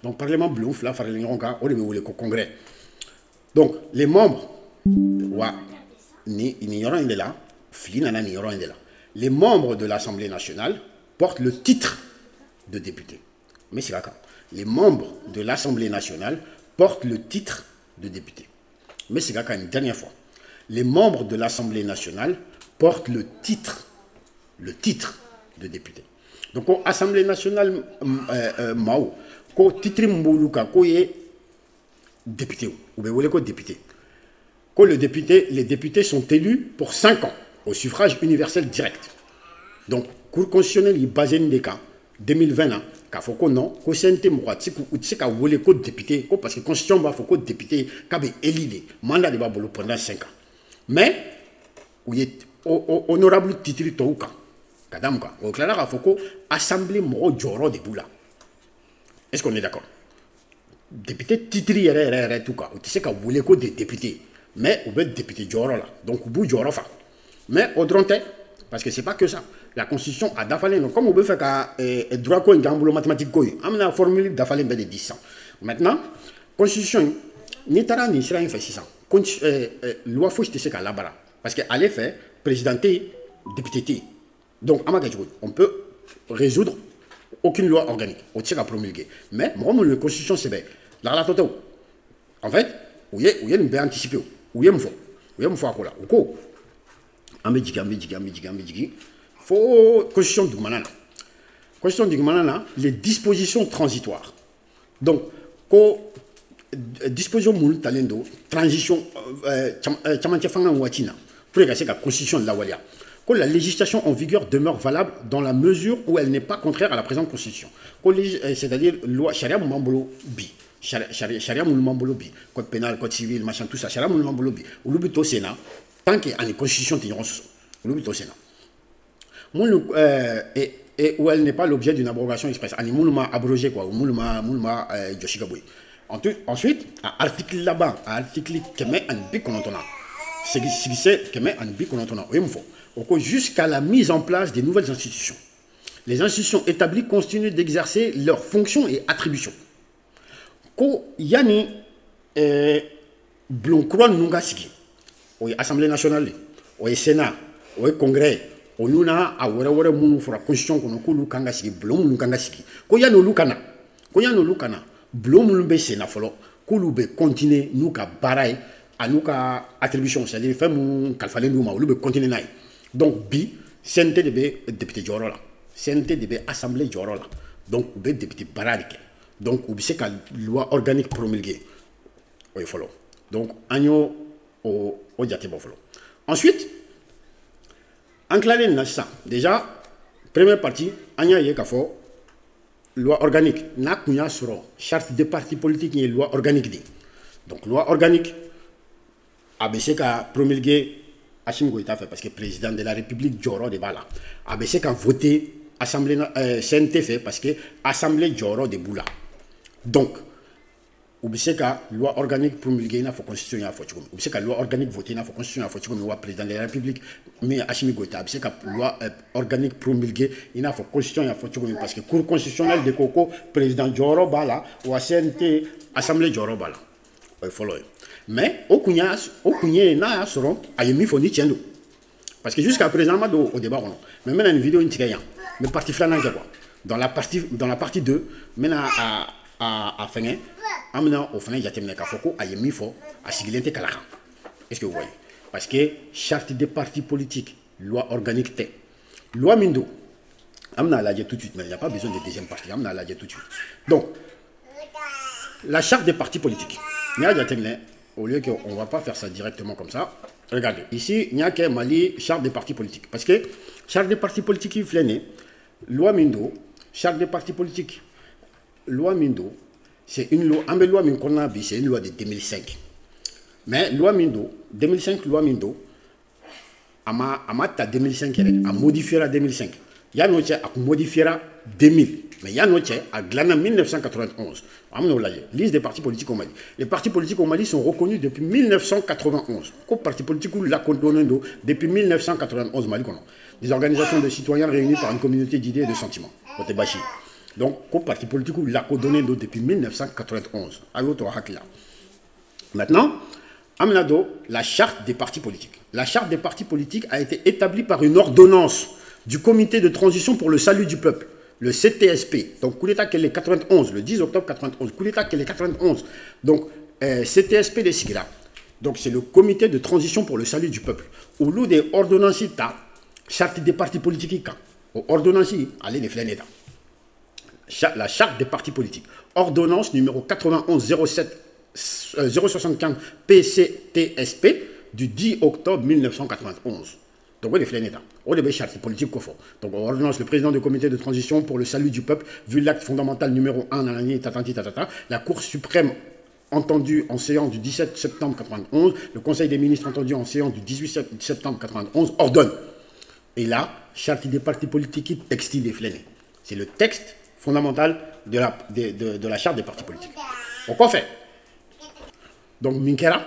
donc, Parlement blond flag, le Congrès. Donc, les membres, les membres de l'Assemblée nationale portent le titre de député. Mais c'est là quand les membres de l'Assemblée nationale portent le titre de député. Mais c'est là quand une dernière fois. Les membres de l'Assemblée nationale portent le titre de député. Donc, l'Assemblée nationale, Mao, titre Mboulouka, est député, ou bien député. Les députés sont élus pour 5 ans au suffrage universel direct. Donc, Cour constitutionnelle est basée sur des cas 2020, car faut qu'on non, qu'au CNT, député, parce que la constitution va faut que député, qu'il élu, mandat de Babolo pendant 5 ans. Mais, honorable titre Touka, Kadamka, au Clara, faut que assemblée Moro Joro de Boula. Est-ce qu'on est d'accord? Député titre Touka, tu sais qu'il voulait que des députés. Mais on veut député Joro là. Donc, au bout de Joro. Mais au dronté, parce que ce n'est pas que ça. La Constitution a d'affaler. Comme on veut faire un droit de gamboulot mathématique, on a une formule d'affaler de 10 ans. Maintenant, Constitution, ni tara ni sera fait 6 ans. Loi faut que c'est qu'à la barre. Parce qu'à l'effet, présidenté, député. Donc, on peut résoudre aucune loi organique. On tire à promulguer. Mais, moi, la Constitution, c'est bien. La totale. En fait, où est une bien anticipée. Où est-ce qu'il faut là? Où faut constitution du manana. Constitution du manana, les dispositions transitoires. Donc, disposition moul talendo, transition, chamantia fanga watina, pour que la constitution de la walia. que la législation en vigueur demeure valable dans la mesure où elle n'est pas contraire à la présente constitution. C'est-à-dire loi charia mambolo bi. Charia mambolo bi. Code pénal, code civil, machin, tout ça. Charia mambolo bi. Ou l'ubito Sénat, tant qu'il y a une constitution qui est ou l'ubito Sénat. Et où elle n'est pas l'objet d'une abrogation express. Ani moulma abrogé quoi, ou moulma Joshikaboui. Ensuite, à article là-bas, à article qui met un bic qu'on entend. C'est qui met un bic qu'on entend. Jusqu'à la mise en place des nouvelles institutions. Les institutions établies continuent d'exercer leurs fonctions et attributions. Ko yani blonkron nungasiki, oui Assemblée nationale, oui Sénat, oui Congrès, oui Luna a wera munu fora constitution kono ko lukanga siki blom lukanga siki. Ko yano lukana, blom lumbe Sénat folo, ko lube continuer nuka baray à nuka attribution, c'est-à-dire faire mon kalfalen duma lube continuer naï. Donc bi CNTDB député Jorola, CNTDB Assemblée Jorola, donc be député baradike. Donc, vous savez qu'une loi organique promulguée. Oui, follow. Donc, agno au diatébo follow. Ensuite, en clair, ça. Déjà, première partie, agna yekafo, loi organique. N'a kunya suro, charte des partis politiques et loi organique. Donc, loi organique, ABC a promulgué, Hachim Goïta fait, parce que le président de la République, Joro de Bala, ABC a voté, Assemblée CNT fait, parce que Assemblée Joro de Boula. Donc, vous savez que la loi organique promulguée dans la constitution, vous savez que la loi organique votée dans la constitution, le président de la République, mais Hachimi Goïta, vous savez que la loi organique promulguée dans la constitution, parce que la Cour constitutionnelle de Koko, président Joro Bala, ou la CNT, Assemblée Joro Bala. Mais, au Kounia, n'a seront à Yemi Foni Tiendo. Parce que jusqu'à présent, au débat, mais maintenant, une vidéo, mais partie flanage, quoi. Dans la partie 2, maintenant, à Fengé, amenant au Fengé, j'attends qu'à Foko, à Yemifo, à Sigilente Kalaka. Est-ce que vous voyez? Parce que charte des partis politiques, loi organique, loi Mindo, amenant à tout de suite, mais il n'y a pas besoin de deuxième partie, amenant à tout de suite. Donc, la charte des partis politiques, au lieu qu'on ne va pas faire ça directement comme ça, regardez, ici, il n'y a qu'un Mali, charte des partis politiques. Parce que charte des partis politiques, il flânait, loi Mindo, charte des partis politiques. Loi Mindo, c'est une loi, c'est une loi de 2005. Mais loi Mindo, 2005, loi Mindo, Amata 2005, a modifié la 2005. Il y a noté à modifier la 2000. Mais il y a noté à Glana 1991. Liste des partis politiques au Mali. Les partis politiques au Mali sont reconnus depuis 1991. Les partis politiques depuis 1991 Mali. Des organisations de citoyens réunies par une communauté d'idées et de sentiments. Donc, le parti politique l'a donné depuis 1991. Maintenant, Amnado, la charte des partis politiques. La charte des partis politiques a été établie par une ordonnance du comité de transition pour le salut du peuple, le CTSP. Donc, coup d'État qu'elle est 91, le 10 octobre 91. Coup d'État qu'elle est 91. Donc, CTSP des Sigira. Donc, c'est le comité de transition pour le salut du peuple. Au lieu des ordonnances, charte des partis politiques, ordonnances, allez les flénétas. La charte des partis politiques. Ordonnance numéro 91-07-075 PCTSP du 10 octobre 1991. Donc, les flénétas. On a des chartes politiques qu'on fait. Donc, ordonnance, le président du comité de transition pour le salut du peuple, vu l'acte fondamental numéro 1 dans l'année, la Cour suprême entendu en séance du 17 septembre 91, le Conseil des ministres entendu en séance du 18 septembre 91, ordonne. Et là, charte des partis politiques, texte des flénés. C'est le texte fondamental de la charte des partis politiques. Donc, quoi fait? Donc, Minkera,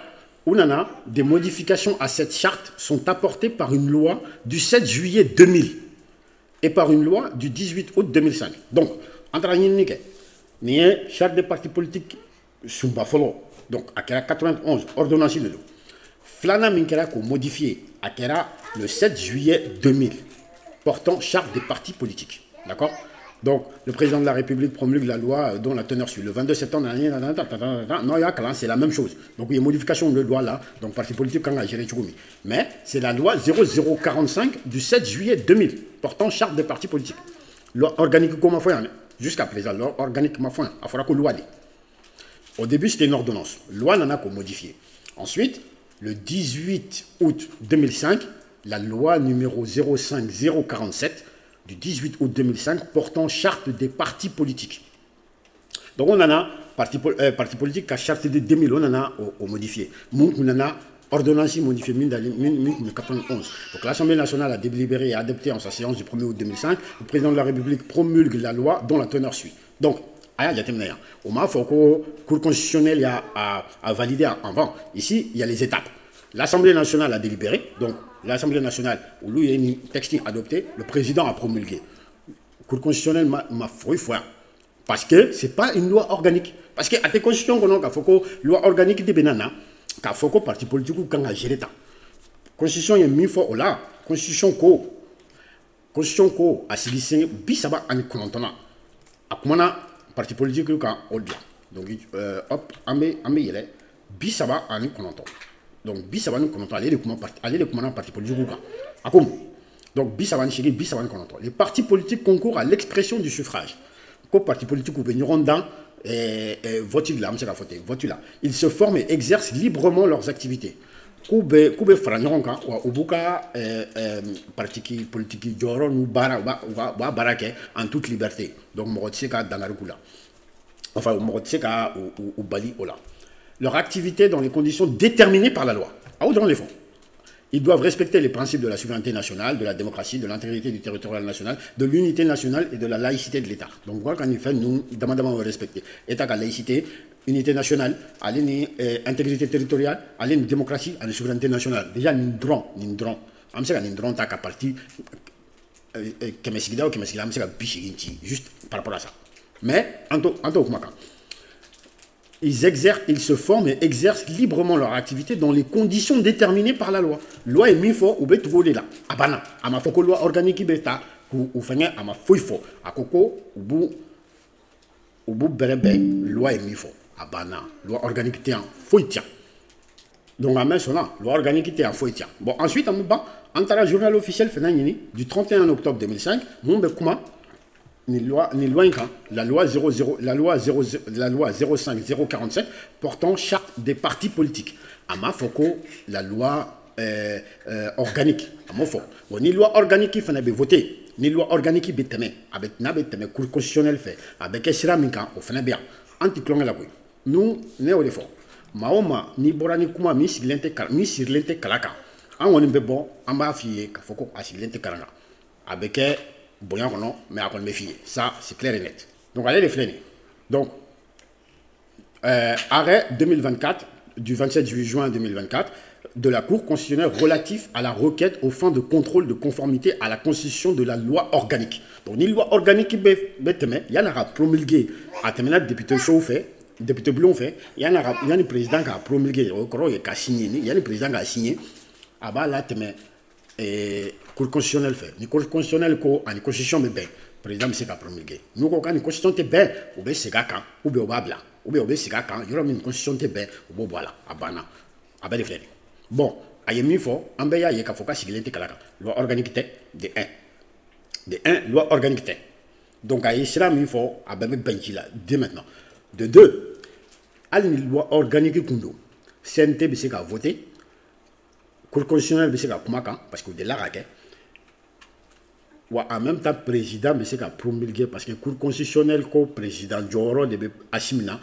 Ounana, des modifications à cette charte sont apportées par une loi du 7 juillet 2000 et par une loi du 18 août 2005. Donc, entre la charte des partis politiques, donc, à 91, ordonnance de l'eau. Flana Minkera, qu'on modifié à le 7 juillet 2000, portant charte des partis politiques. D'accord? Donc, le président de la République promulgue la loi dont la teneur suit. Le 22 septembre, c'est la même chose. Donc, il y a une modification de loi là. Donc, parti politique, quand a géré Tchoukoumi. Mais c'est la loi 0045 du 7 juillet 2000, portant charte des partis politiques. Loi organique, comment faire? Jusqu'à présent, loi organique, comment faire? Il faudra que loi. Au début, c'était une ordonnance. Loi n'en a qu'à modifier. Ensuite, le 18 août 2005, la loi numéro 05047 du 18 août 2005 portant charte des partis politiques. Donc on en a parti politique à charte de 2000, on en a modifié. Donc on en a ordonnance modifiée 1991. Donc l'Assemblée nationale a délibéré et adopté en sa séance du 1er août 2005. Le président de la République promulgue la loi dont la teneur suit. Donc, au moment où le Cour constitutionnelle a validé avant, ici, il y a les étapes. L'Assemblée nationale a délibéré, donc l'Assemblée nationale, où il y a un texte adopté, le président a promulgué. Le Cour constitutionnelle m'a fait foi. Parce que ce n'est pas une loi organique. Parce que à tes constitutions, il faut que la loi organique de Benana, il faut que le parti politique ait géré ça. La constitution est mise au là. Constitution ko a signé bisaba en kontona. A comment parti politique ka odia. Donc hop amé yele bisaba en konton. Donc bisaba en konton aller les commandants parti politique ka. Akom. Donc bisaba en chigi bisaba en konton. Les partis politiques concourent à l'expression du suffrage. Ko parti politique ou veniront dans vote là, ils se forment et exercent librement leurs activités. Koube franyoronka ou buka parti politique joro ou barake en toute liberté. Donc morotseka dangarukula. Enfin morotseka ou bali ola. Leur activité dans les conditions déterminées par la loi. Ou dans les fonds. Ils doivent respecter les principes de la souveraineté nationale, de la démocratie, de l'intégrité du territoire national, de l'unité nationale et de la laïcité de l'État. Donc, voilà, quand il fait, nous, demandons à respecter. État à laïcité, unité nationale, intégrité territoriale, démocratie, souveraineté nationale. Déjà, nous drons. Nous drons ta partie, juste par rapport à ça. Mais, en tout cas, ils se forment et exercent librement leur activité dans les conditions déterminées par la loi. Loi est mise ou bet volé là. Abana, ama foko loi organique beta ou fanya ama foifo. Akoko ou berebe loi est mise abana. Loi organique t'es en foitia. Donc à main sonna, loi organique t'es en foitia. Bon ensuite on va entrer le journal officiel du 31 octobre 2005. Mon be comment la loi 05047 portant charte des partis politiques. Ama foko la loi organique. Ama foko. Ni loi organique qui fait voter, ni loi organique qui beteme avec nabeteme cour constitutionnel fait avec esiraminka au fait bien. Anti-clonge la couille. Nous néo l'effort. Maoma ni borani kuma mi silente kalaka. An woni be bon an ba fiye ka foko asilente kalanga. Avec mais à méfier. Ça, c'est clair et net. Donc, allez les freiner. Donc, arrêt 2024, du 27 juin 2024, de la Cour constitutionnelle relatif à la requête aux fins de contrôle de conformité à la constitution de la loi organique. Donc, une loi organique qui il y en a promulgué à terminer député Chauffet, député Blon fait, il y a un président qui a promulgué, il y a un président qui a signé, ah bah là, et Cour constitutionnelle fait. Ni Cour constitutionnelle ko ani constitution be ben. Président se ka promulguer. Nous ko kan constitution te ben ou be se ka kan ou be obabla. Ou be se ka kan yoro min constitution te ben ou bo voilà abana. Abeli fleni. Bon, ayemi fo ambe ya ye ka foka sigilente kalaka. Loi organique te de 1. De 1 loi organique te. Donc ayi sira mi fo abebe benji là dès maintenant. De 2 al loi organique kundo. CNT be se ka voter. Cour constitutionnelle be se ka kumaka parce que de la raquette. En même temps, président, mais c'est qu'à promulguer parce que le Cour constitutionnelle, le président Joro de Assimina,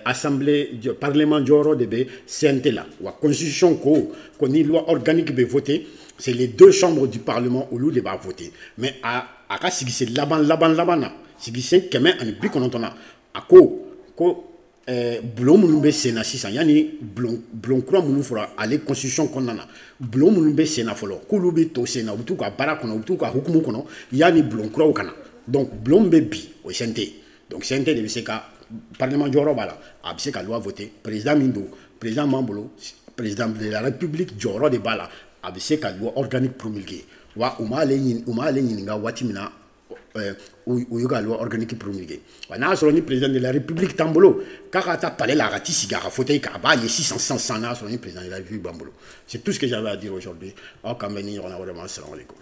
assemblée, parlement Joro de CNT là, la constitution qu'on a une loi organique de voter, c'est les deux chambres du parlement où l'on va voter. Mais à si c'est là-bas, si c'est quand même un but qu'on entend là, à quoi blom munube sena sisan yani blom kura munu fora ale constitution konnana blom munube sena folo kulu be to sena utu ka bara kono utu ka hukumu kono yani blom kura kana donc blom be bi o sente donc sente de seka parlement joro bala abse ka loi voter président mindo président mambolo président de la république joro de bala abse ka loi organique promulguée wa uma le nga watimina ou yoga loi organique promulguée. On a sur le président de la République Tambolo, car à ta palais la rati cigare fauteuil kaba il y a 600 sur le président de la République Bambolo. C'est tout ce que j'avais à dire aujourd'hui. Au Cameroun, on a vraiment salam alaikum.